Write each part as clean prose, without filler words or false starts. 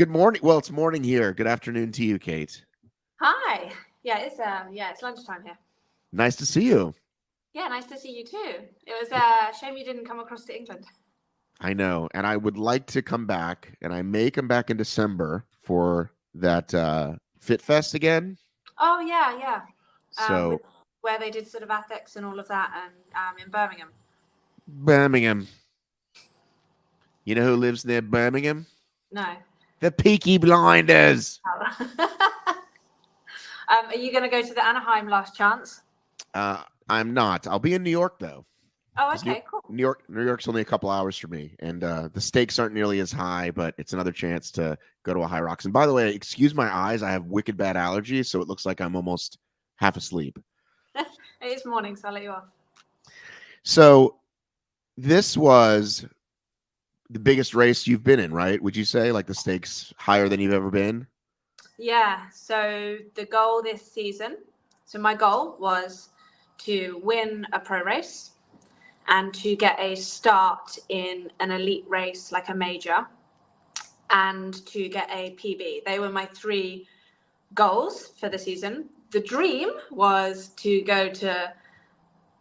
Good morning. Well, it's morning here. Good afternoon to you, Kate. Hi. It's lunchtime here. Nice to see you. Yeah, nice to see you too. It was a shame you didn't come across to England. I know, and I would like to come back, and I may come back in December for that Fit Fest again. Oh yeah. With So, where they did sort of ethics and all of that, and in Birmingham. Birmingham. You know who lives near Birmingham? No. The Peaky Blinders. Are you going to go to the Anaheim last chance? I'm not. I'll be in New York though, Oh, because okay, cool. New York's only a couple hours from me, and the stakes aren't nearly as high, but it's another chance to go to a HYROX. And by the way, excuse my eyes. I have wicked bad allergies, so it looks like I'm almost half asleep. It is morning, so I'll let you off. So this was the biggest race you've been in, right? Would you say, like, the stakes higher than you've ever been? Yeah. So the goal this season. So my goal was to win a pro race and to get a start in an elite race like a major and to get a PB. They were my three goals for the season. The dream was to go to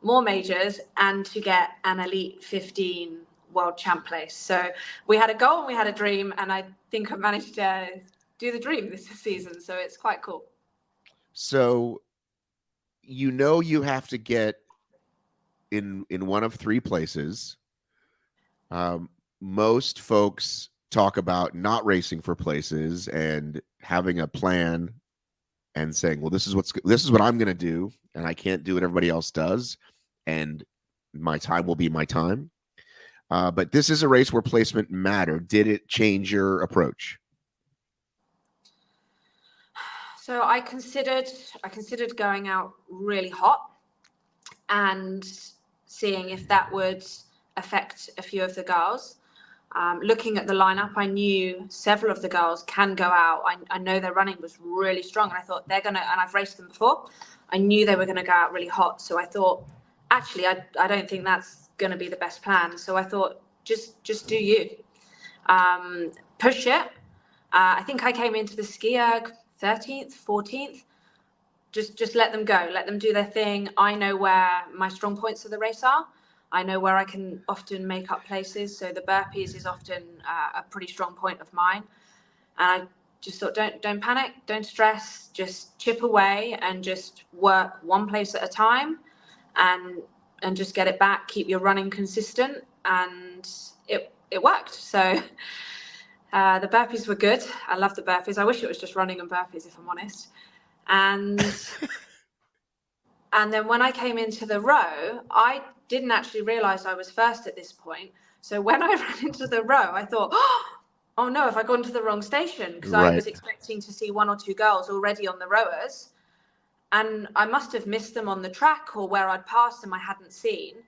more majors and to get an elite 15 world champ place. So we had a goal and we had a dream, and I think I managed to do the dream this season. So it's quite cool. So you have to get in one of three places. Um, Most folks talk about not racing for places and having a plan and saying, "Well, this is what I'm going to do, and I can't do what everybody else does, and my time will be my time." But this is a race where placement mattered. Did it change your approach? So I considered going out really hot and seeing if that would affect a few of the girls. Looking at the lineup, I knew several of the girls can go out. I know their running was really strong, and I thought they're gonna. And I've raced them before. I knew they were going to go out really hot, so I thought, actually, I don't think that's going to be the best plan. So I thought, just do you, push it. I think I came into the ski erg 13th, 14th. Just let them go, let them do their thing. I know where my strong points of the race are. I know where I can often make up places. So the burpees is often a pretty strong point of mine. And I just thought, don't panic, don't stress, just chip away and just work one place at a time, and just get it back. Keep your running consistent, and it worked. So the burpees were good. I love the burpees. I wish it was just running and burpees, if I'm honest. And and then when I came into the row, I didn't actually realize I was first at this point. So when I ran into the row, I thought, oh no, have I gone to the wrong station? Because I Right. was expecting to see one or two girls already on the rowers. And I must have missed them on the track or where I'd passed them I hadn't seen.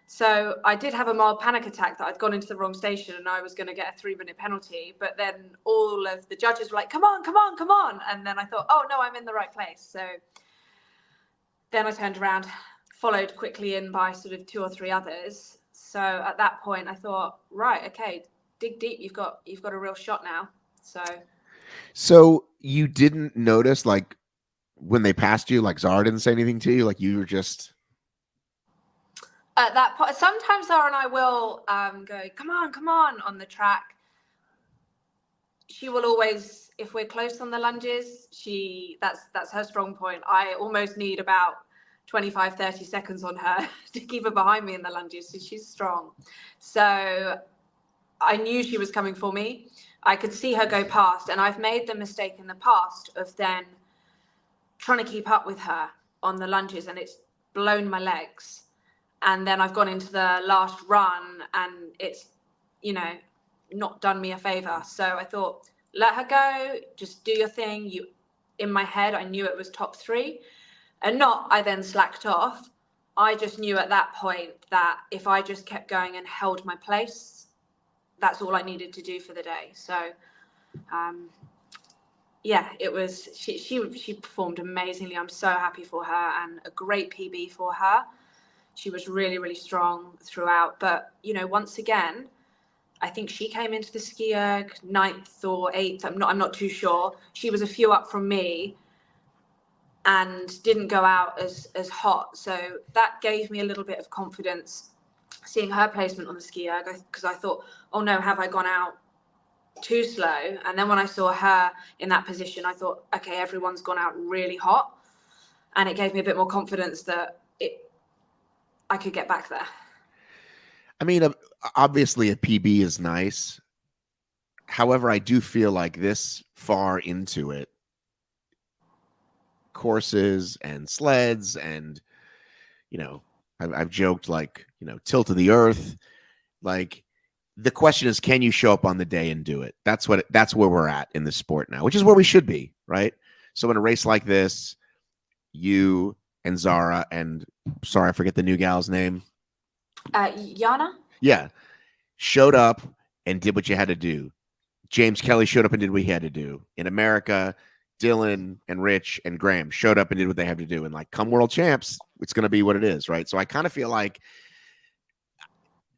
So I did have a mild panic attack that I'd gone into the wrong station and I was going to get a 3-minute penalty. But then all of the judges were like, come on, come on, come on. And then I thought, oh no, I'm in the right place. So then I turned around, followed quickly in by sort of 2 or 3 others. So at that point I thought, right, okay, dig deep. You've got a real shot now. So you didn't notice, like, when they passed you, like Zara didn't say anything to you, like you were just At that point, sometimes Zara and I will go, come on the track. She will always, if we're close on the lunges, that's her strong point. I almost need about 25, 30 seconds on her to keep her behind me in the lunges. So she's strong. So I knew she was coming for me. I could see her go past, and I've made the mistake in the past of then trying to keep up with her on the lunges, and it's blown my legs. And then I've gone into the last run and it's, not done me a favor. So I thought, let her go, just do your thing. In my head, I knew it was top 3, and not, I then slacked off. I just knew at that point that if I just kept going and held my place, that's all I needed to do for the day. So, yeah, it was, she performed amazingly. I'm so happy for her, and a great PB for her. She was really, really strong throughout. But, once again, I think she came into the ski erg 9th or 8th. I'm not too sure. She was a few up from me and didn't go out as hot. So that gave me a little bit of confidence seeing her placement on the ski erg, because I thought, oh no, have I gone out too slow? And then when I saw her in that position, I thought, okay, everyone's gone out really hot. And it gave me a bit more confidence that I could get back there. I mean, obviously a PB is nice. However, I do feel like this far into it, courses and sleds and, you know, I've joked like, you know, tilt of the earth. Like, the question is, can you show up on the day and do it? That's where we're at in the sport now, which is where we should be, right? So in a race like this, you and Zara and, sorry, I forget the new gal's name. Yana? Yeah. Showed up and did what you had to do. James Kelly showed up and did what he had to do. In America, Dylan and Rich and Graham showed up and did what they have to do. And like, come world champs, it's going to be what it is, right? So I kind of feel like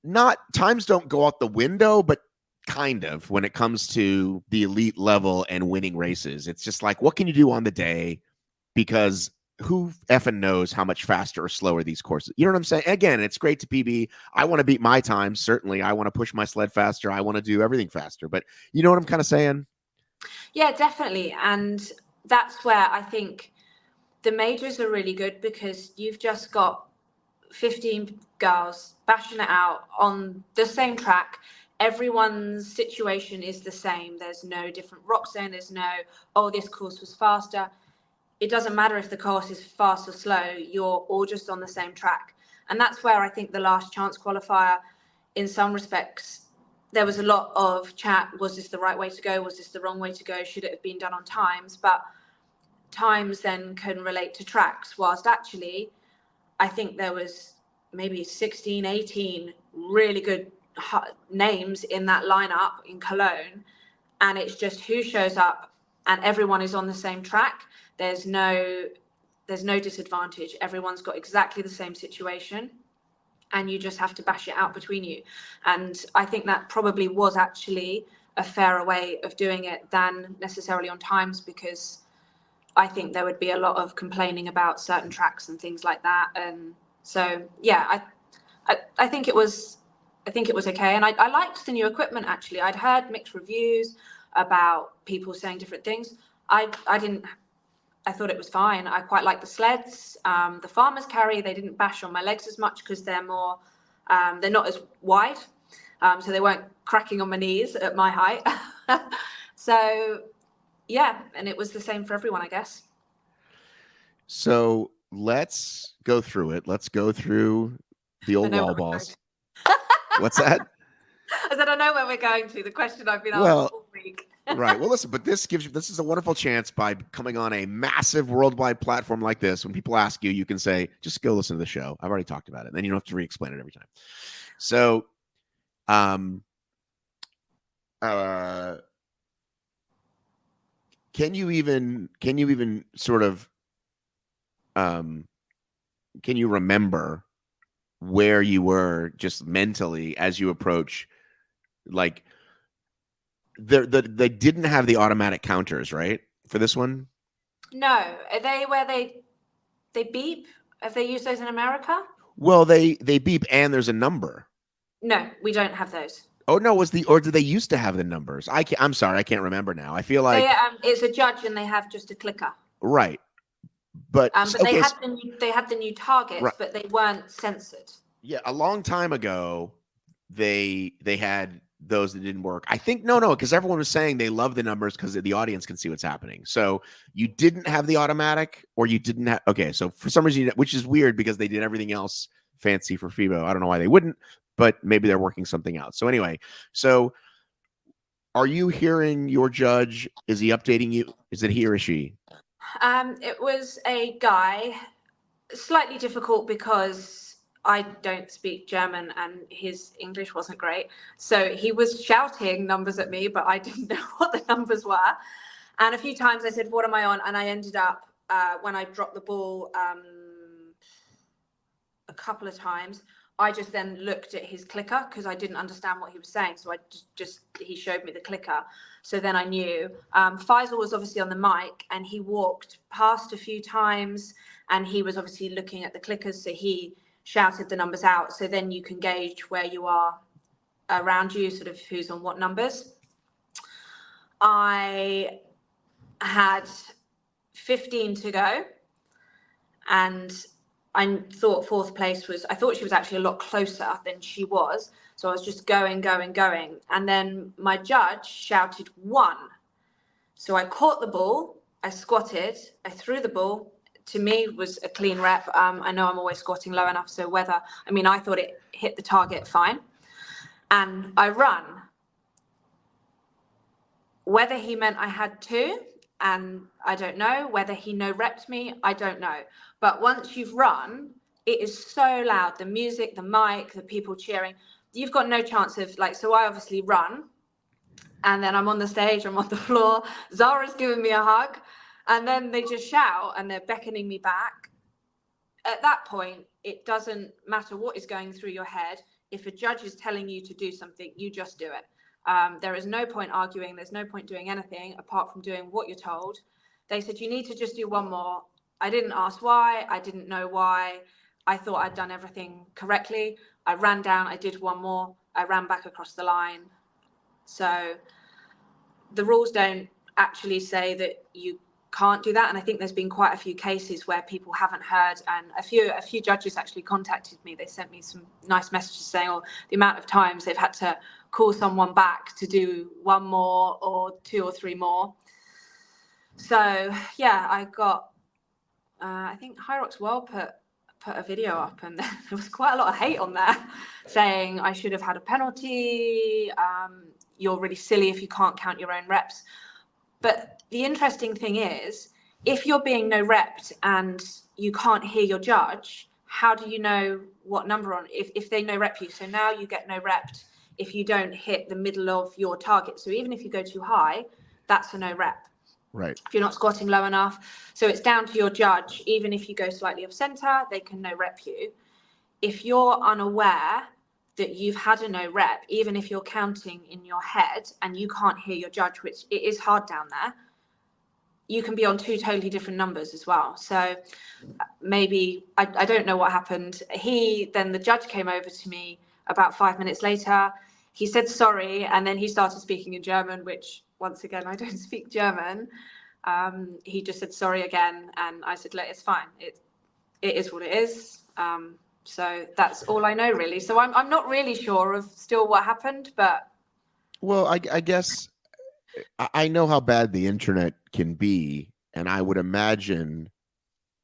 not times don't go out the window, but kind of when it comes to the elite level and winning races. It's just like, what can you do on the day? Because who effing knows how much faster or slower these courses. You know what I'm saying? Again, it's great to PB. I want to beat my time. Certainly. I want to push my sled faster. I want to do everything faster. But you know what I'm kind of saying? Yeah, definitely. And that's where I think the majors are really good, because you've just got 15 girls bashing it out on the same track. Everyone's situation is the same. There's no different rock zone. There's no, oh, this course was faster. It doesn't matter if the course is fast or slow. You're all just on the same track. And that's where I think the last chance qualifier, in some respects, there was a lot of chat. Was this the right way to go? Was this the wrong way to go? Should it have been done on times? But times then can relate to tracks, whilst actually I think there was maybe 16, 18 really good names in that lineup in Cologne. And it's just who shows up, and everyone is on the same track. There's no disadvantage. Everyone's got exactly the same situation, and you just have to bash it out between you. And I think that probably was actually a fairer way of doing it than necessarily on times, because I think there would be a lot of complaining about certain tracks and things like that. And so, yeah, I think it was okay. And I liked the new equipment, actually. I'd heard mixed reviews about people saying different things. I thought it was fine. I quite like the sleds. The farmers carry, they didn't bash on my legs as much, because they're more, they're not as wide. So they weren't cracking on my knees at my height. So, yeah, and it was the same for everyone, I guess. So let's go through it. Let's go through the old wall balls. What's that? I said, I know where we're going to. The question I've been asked all week. Right. Well, listen, but this is a wonderful chance by coming on a massive worldwide platform like this. When people ask you, you can say, just go listen to the show. I've already talked about it. Then you don't have to re-explain it every time. So, can you even sort of, can you remember where you were just mentally as you approach, like, they didn't have the automatic counters, right, for this one? No. Are they where they beep? Have they used those in America? Well, they beep and there's a number. No, we don't have those. Oh no, or did they used to have the numbers? I'm sorry, I can't remember now. I feel like it's a judge and they have just a clicker. Right. But okay, they had the new targets, right, but they weren't censored. Yeah, a long time ago, they had those that didn't work. I think no, because everyone was saying they love the numbers because the audience can see what's happening. So you didn't have the automatic, or you didn't have. Okay, so for some reason, which is weird because they did everything else fancy for FIBO. I don't know why they wouldn't, but maybe they're working something out. So anyway, so are you hearing your judge? Is he updating you? Is it he or she? It was a guy. Slightly difficult because I don't speak German and his English wasn't great. So he was shouting numbers at me, but I didn't know what the numbers were. And a few times I said, what am I on? And I ended up, when I dropped the ball a couple of times, I just then looked at his clicker because I didn't understand what he was saying. So I he showed me the clicker. So then I knew. Faisal was obviously on the mic and he walked past a few times and he was obviously looking at the clickers. So he shouted the numbers out. So then you can gauge where you are around you, sort of who's on what numbers. I had 15 to go and I thought fourth place I thought she was actually a lot closer than she was. So I was just going. And then my judge shouted 1. So I caught the ball, I squatted, I threw the ball. To me, was a clean rep. I know I'm always squatting low enough. So I thought it hit the target fine. And I run. Whether he meant I had 2, and I don't know. Whether he no-repped me, I don't know. But once you've run, it is so loud. The music, the mic, the people cheering. You've got no chance of so I obviously run. And then I'm on the stage, I'm on the floor. Zara's giving me a hug. And then they just shout and they're beckoning me back. At that point, it doesn't matter what is going through your head. If a judge is telling you to do something, you just do it. There is no point arguing. There's no point doing anything apart from doing what you're told. They said, you need to just do 1 more. I didn't ask why. I didn't know why. I thought I'd done everything correctly. I ran down. I did 1 more. I ran back across the line. So the rules don't actually say that you can't do that. And I think there's been quite a few cases where people haven't heard, and a few judges actually contacted me. They sent me some nice messages saying, the amount of times they've had to call someone back to do 1 more or 2 or 3 more. So yeah, I got I think HYROX World put a video up, and there was quite a lot of hate on there saying I should have had a penalty. You're really silly if you can't count your own reps. But the interesting thing is, if you're being no-repped and you can't hear your judge, how do you know what number on if they no-rep you? So now you get no-repped if you don't hit the middle of your target. So even if you go too high, that's a no-rep. Right. If you're not squatting low enough. So it's down to your judge. Even if you go slightly off center, they can no-rep you. If you're unaware that you've had a no-rep, even if you're counting in your head and you can't hear your judge, which it is hard down there, you can be on 2 totally different numbers as well. So maybe, I don't know what happened. Then the judge came over to me about 5 minutes later. He said sorry, and then he started speaking in German, which once again, I don't speak German. He just said sorry again, and I said, look, it's fine. It is what it is. So that's all I know, really. So I'm not really sure of still what happened, but. Well, I guess I know how bad the internet can be, and I would imagine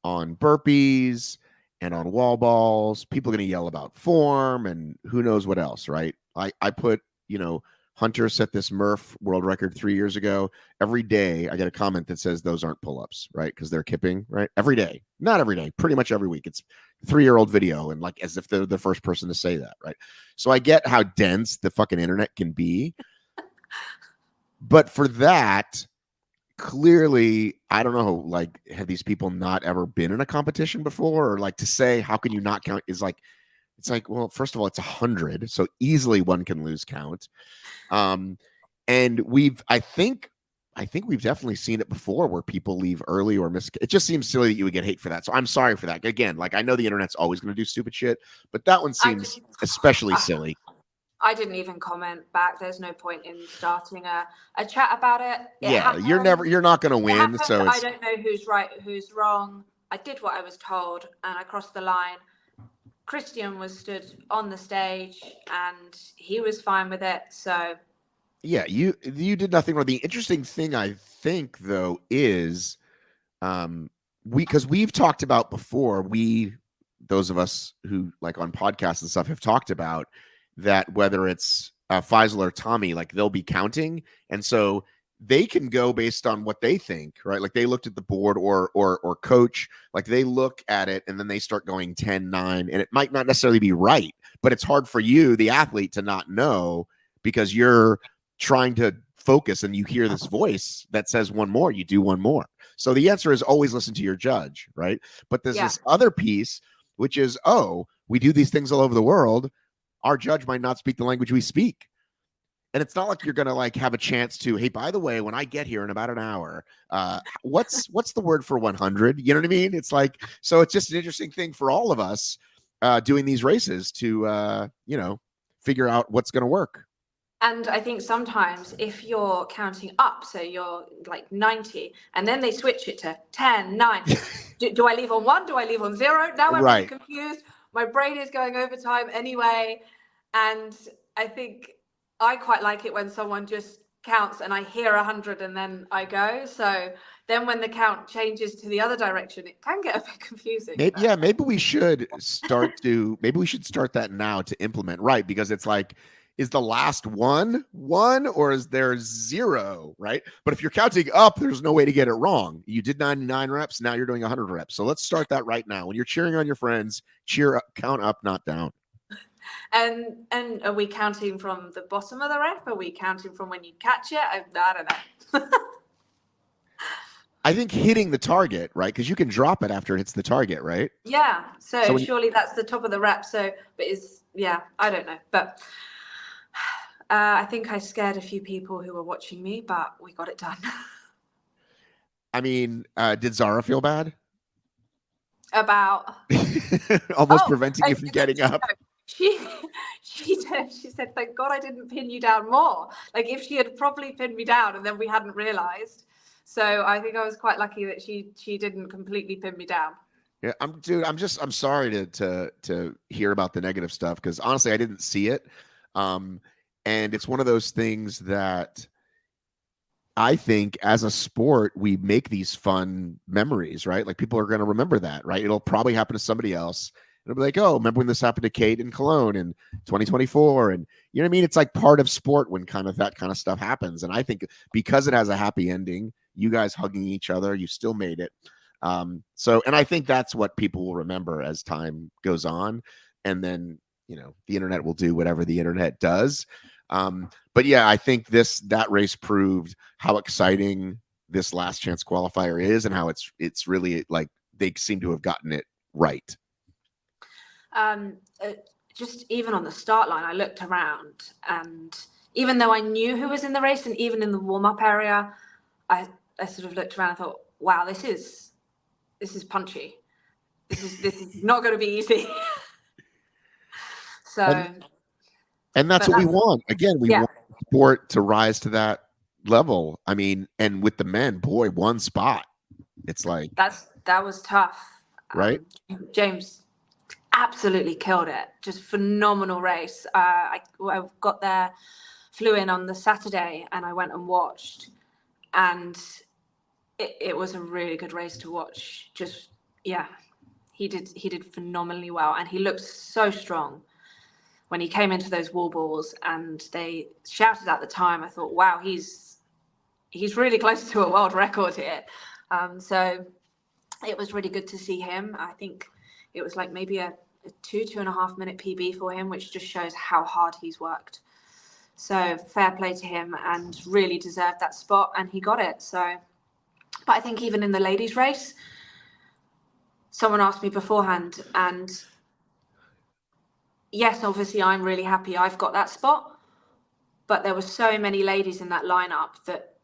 on burpees and on wall balls, people are going to yell about form and who knows what else, right? I put, Hunter set this Murph world record 3 years ago. Every day I get a comment that says those aren't pull-ups, right? Because they're kipping, right? Every day. Not every day, pretty much every week. It's a 3-year-old video, and as if they're the first person to say that, right? So I get how dense the fucking internet can be. But for that, clearly, I don't know, have these people not ever been in a competition before? Or to say, how can you not count is it's well, first of all, it's 100. So easily one can lose count. And I think we've definitely seen it before where people leave early or miss. It just seems silly that you would get hate for that. So I'm sorry for that. Again, I know the internet's always going to do stupid shit, but that one seems especially silly. I didn't even comment back. There's no point in starting a chat about it. You're not going to win. So I don't know who's right, who's wrong. I did what I was told and I crossed the line. Christian was stood on the stage and he was fine with it. So yeah, you did nothing wrong. The interesting thing I think though is because we've talked about before, those of us who on podcasts and stuff have talked about that, whether it's Faisal or Tommy, they'll be counting. And so they can go based on what they think, right? They looked at the board or coach, they look at it and then they start going 10, 9, and it might not necessarily be right, but it's hard for you, the athlete, to not know because you're trying to focus and you hear this voice that says 1 more, you do 1 more. So the answer is always listen to your judge, right? But there's this other piece, which is, we do these things all over the world. Our judge might not speak the language we speak. And it's not like you're going to like have a chance to, hey, by the way, when I get here in about an hour, what's the word for 100? You know what I mean? It's like, so it's just an interesting thing for all of us doing these races to, figure out what's going to work. And I think sometimes if you're counting up, so you're like 90, and then they switch it to 10, 9, do I leave on 1? Do I leave on 0? Now I'm really confused. My brain is going overtime anyway. And I think I quite like it when someone just counts and I hear 100 and then I go. So then when the count changes to the other direction, it can get a bit confusing. Maybe we should start that now to implement, right? Because it's like, is the last one or is there 0, right? But if you're counting up, there's no way to get it wrong. You did 99 reps, now you're doing 100 reps. So let's start that right now. When you're cheering on your friends, cheer up, count up, not down. And are we counting from the bottom of the rep? Are we counting from when you catch it? I don't know. I think hitting the target, right? Because you can drop it after it hits the target, right? Yeah. So surely that's the top of the rep. So, but I don't know. But I think I scared a few people who were watching me, but we got it done. I mean, did Zara feel bad? About almost preventing you from getting up? She said, thank God I didn't pin you down more. Like if she had properly pinned me down and then we hadn't realized. So I think I was quite lucky that she didn't completely pin me down. Yeah, I'm sorry to hear about the negative stuff, because honestly I didn't see it. And it's one of those things that I think as a sport, we make these fun memories, right? Like people are going to remember that, right? It'll probably happen to somebody else. It'll be like, oh, remember when this happened to Kate in Cologne in 2024? And you know what I mean? It's like part of sport when kind of that kind of stuff happens. And I think because it has a happy ending, you guys hugging each other, you still made it. And I think that's what people will remember as time goes on. And then, the internet will do whatever the internet does. But yeah, I think that race proved how exciting this last chance qualifier is and how it's really like they seem to have gotten it right. Just even on the start line, I looked around, and even though I knew who was in the race, and even in the warm-up area, I sort of looked around and thought, wow, this is punchy. This is not going to be easy. So, and that's what we want. Again, we want sport to rise to that level. I mean, and with the men, boy, one spot. It's like that was tough, right? James absolutely killed it. Just phenomenal race. I got there, flew in on the Saturday, and I went and watched, and it was a really good race to watch. Just he did phenomenally well, and he looked so strong when he came into those wall balls, and they shouted at the time. I thought, wow, he's really close to a world record here. So it was really good to see him. I think it was like maybe a 2.5 minute PB for him, which just shows how hard he's worked. So fair play to him, and really deserved that spot, and he got it. So, but I think even in the ladies' race, someone asked me beforehand, and yes, obviously I'm really happy I've got that spot, but there were so many ladies in that lineup that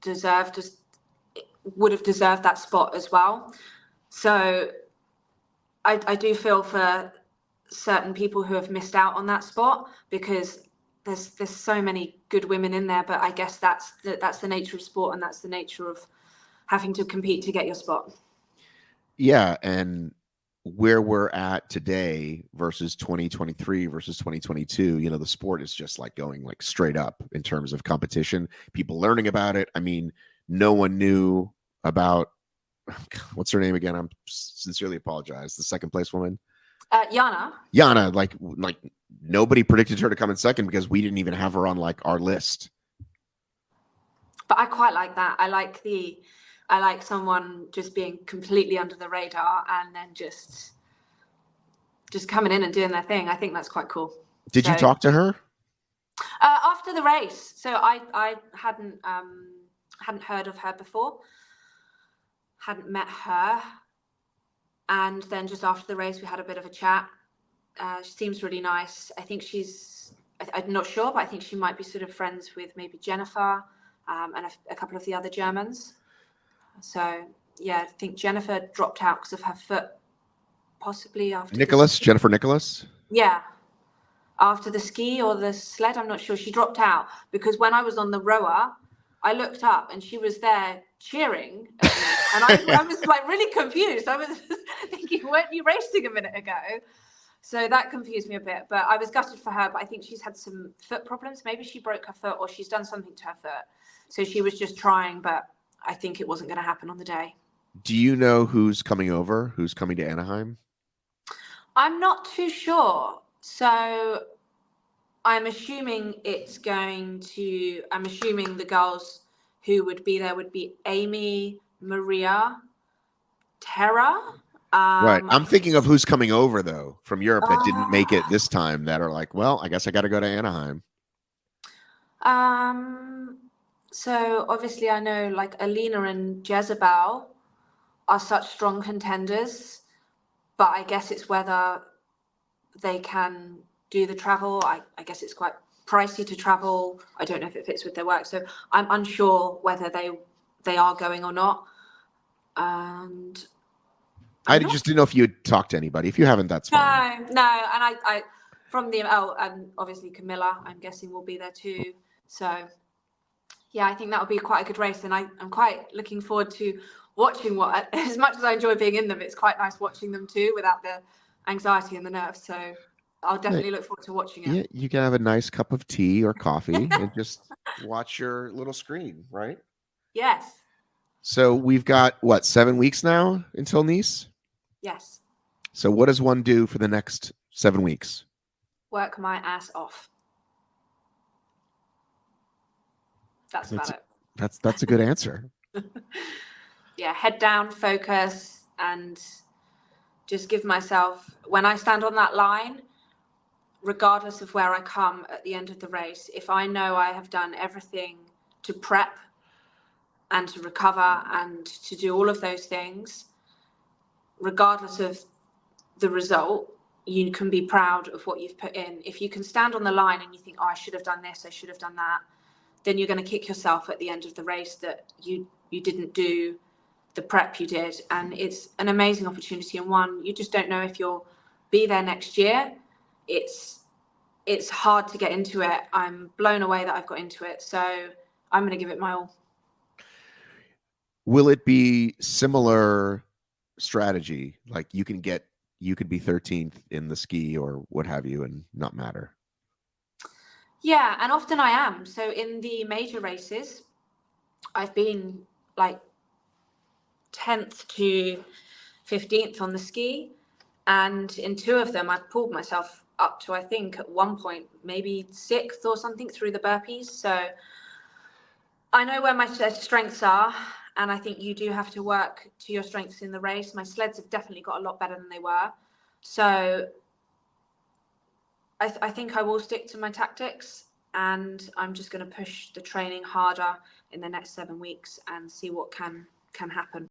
would have deserved that spot as well. So I do feel for certain people who have missed out on that spot, because there's so many good women in there, but I guess that's the nature of sport, and that's the nature of having to compete to get your spot. Yeah, and where we're at today versus 2023 versus 2022, the sport is just like going like straight up in terms of competition, people learning about it. I mean, no one knew about what's her name again? I'm sincerely apologize. The second place woman. Yana, like nobody predicted her to come in second because we didn't even have her on like our list. But I quite like that. I like someone just being completely under the radar and then just coming in and doing their thing. I think that's quite cool. Did you talk to her? After the race. So I hadn't heard of her before, hadn't met her. And then just after the race, we had a bit of a chat. She seems really nice. I think I'm not sure, but I think she might be sort of friends with maybe Jennifer and a couple of the other Germans. So, yeah, I think Jennifer dropped out because of her foot, possibly after Jennifer Nicholas? Yeah, after the ski or the sled, I'm not sure. She dropped out because when I was on the rower, I looked up and she was there cheering at me. And I was like really confused. I was thinking, weren't you racing a minute ago? So that confused me a bit, but I was gutted for her. But I think she's had some foot problems. Maybe she broke her foot or she's done something to her foot. So she was just trying, but I think it wasn't going to happen on the day. Do you know who's coming over? Who's coming to Anaheim? I'm not too sure. So I'm assuming I'm assuming the girls who would be there would be Amy, Maria, Tara. Right. I'm thinking of who's coming over, though, from Europe that didn't make it uh, this time that are like, well, I guess I got to go to Anaheim. So obviously I know like Alina and Jezebel are such strong contenders, but I guess it's whether they can do the travel. I guess it's quite pricey to travel. I don't know if it fits with their work. So I'm unsure whether they are going or not. And I just didn't know if you had talked to anybody. If you haven't, that's fine. No. And I from the and obviously Camilla, I'm guessing will be there too. So yeah, I think that will be quite a good race, and I'm quite looking forward to watching what. As much as I enjoy being in them, it's quite nice watching them too without the anxiety and the nerves. So I'll definitely look forward to watching it. Yeah, you can have a nice cup of tea or coffee and just watch your little screen, right? Yes. So we've got what, 7 weeks now until Nice? Yes. So what does one do for the next 7 weeks? Work my ass off. That's about it. That's a good answer. Yeah, head down, focus, and just give myself, when I stand on that line, regardless of where I come at the end of the race, if I know I have done everything to prep and to recover and to do all of those things, regardless of the result, you can be proud of what you've put in. If you can stand on the line and you think, oh, I should have done this, I should have done that, then you're going to kick yourself at the end of the race that you didn't do the prep you did. And it's an amazing opportunity, and one you just don't know if you'll be there next year. It's hard to get into it. I'm blown away that I've got into it, so I'm going to give it my all. Will it be similar strategy? Like you could be 13th in the ski or what have you and not matter? Yeah, and often I am. So in the major races, I've been like 10th to 15th on the ski. And in 2 of them, I pulled myself up to, I think, at one point, maybe 6th or something through the burpees. So I know where my strengths are. And I think you do have to work to your strengths in the race. My sleds have definitely got a lot better than they were. So I think I will stick to my tactics, and I'm just going to push the training harder in the next 7 weeks and see what can happen.